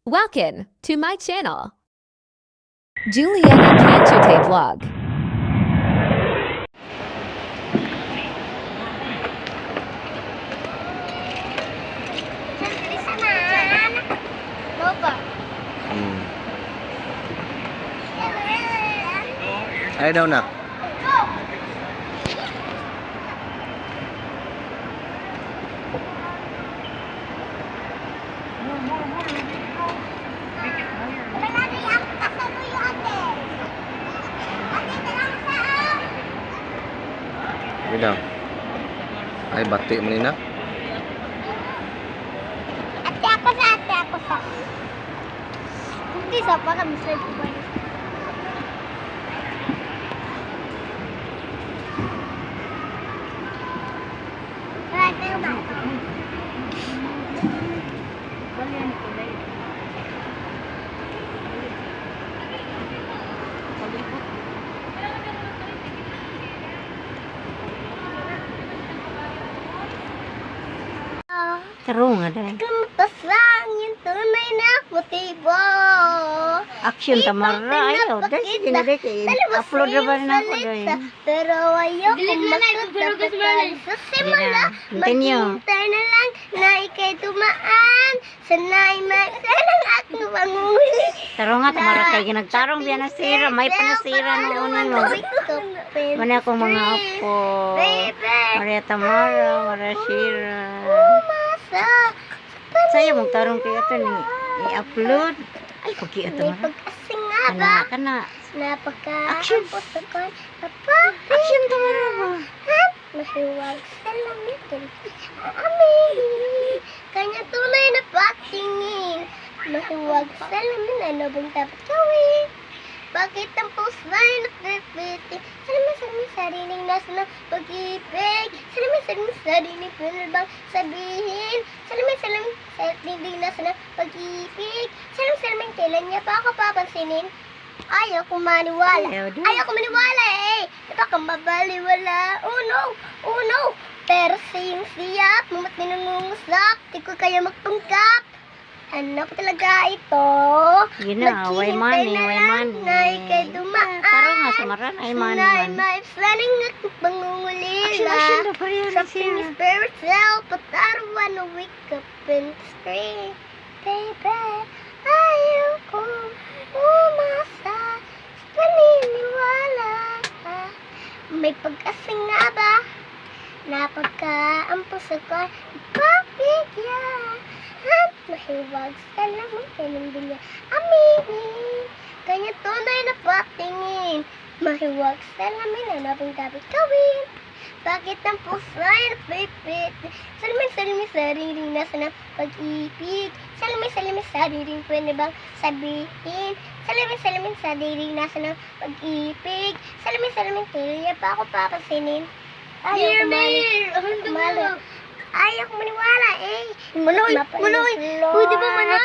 Welcome to my channel, Juliana Canchote Vlog. Ay daw nak. Bidang. Ay bati mo ni nak. Ate ako sa. Kung di sa pa kami sa ipuan. Tarong nga dahil. Kumpasang yung tunay na motibo. Action tamara. Ayaw. Dahil sige na dahil. Upload na ba na ako dahil. Pero ayoko magtatapakan sa simula. Continue. Maghintay na lang na ikay tumaan. Sanay magsanang at nupanguli. Tarong nga tamara kay ginagtarong biya na sira. May panasira noon mo. Mani akong mga apo. Maria Tamara. Maria Shira. Saya mong tarong kayo ito ni i-upload. Ay, pagi ito May nga. pag-asing nga ba? Kana. Napaka-action po sa kon. Action tamara ba? Mahiwag sa lamitin. Amin. Kanya tunay na patingin. Mahiwag sa lamin. Ano bang dapat gawin? Bakit ang puso ay nagpipiti? Salamin sariling nasa ng pag-ibig. Salamin sariling pinabang sabihin. Salamin sariling nasa ng pag-ibig. Salamin kailan niya pa ako papansinin? Ayaw ko maniwala. Ayaw ko maniwala eh. Napakambabaliwala. Oh no. Pero siyap, mamat minungungusap. Di ko kaya magpanggap. Ano pa talaga ito? Yun na, way money. Na ikay dumaan. Tarong nga samaran. Ay money Sanay man. may planning at pangungulila. Action daw pa rin. Something is very self, but I don't wanna wake up and scream. Baby, ayaw ko umasa sa paniniwala. May pag-asing nga ba? Napagka-ampos ako, papigyan. At mahiwag sa lamang kinumbilya. Aminin, kanya tunay na patingin. Mahiwag sa lamin, ano bang dapat gawin? Bakit ang puso ay napipit? Salamin sariling nasa ng pag-ibig. Salamin sariling pwede bang sabihin? Salamin sariling nasa ng pag-ibig. Salamin kaya pa ako papasinin. Ayaw ko maniwala eh. Manoy. Pwede ba manon?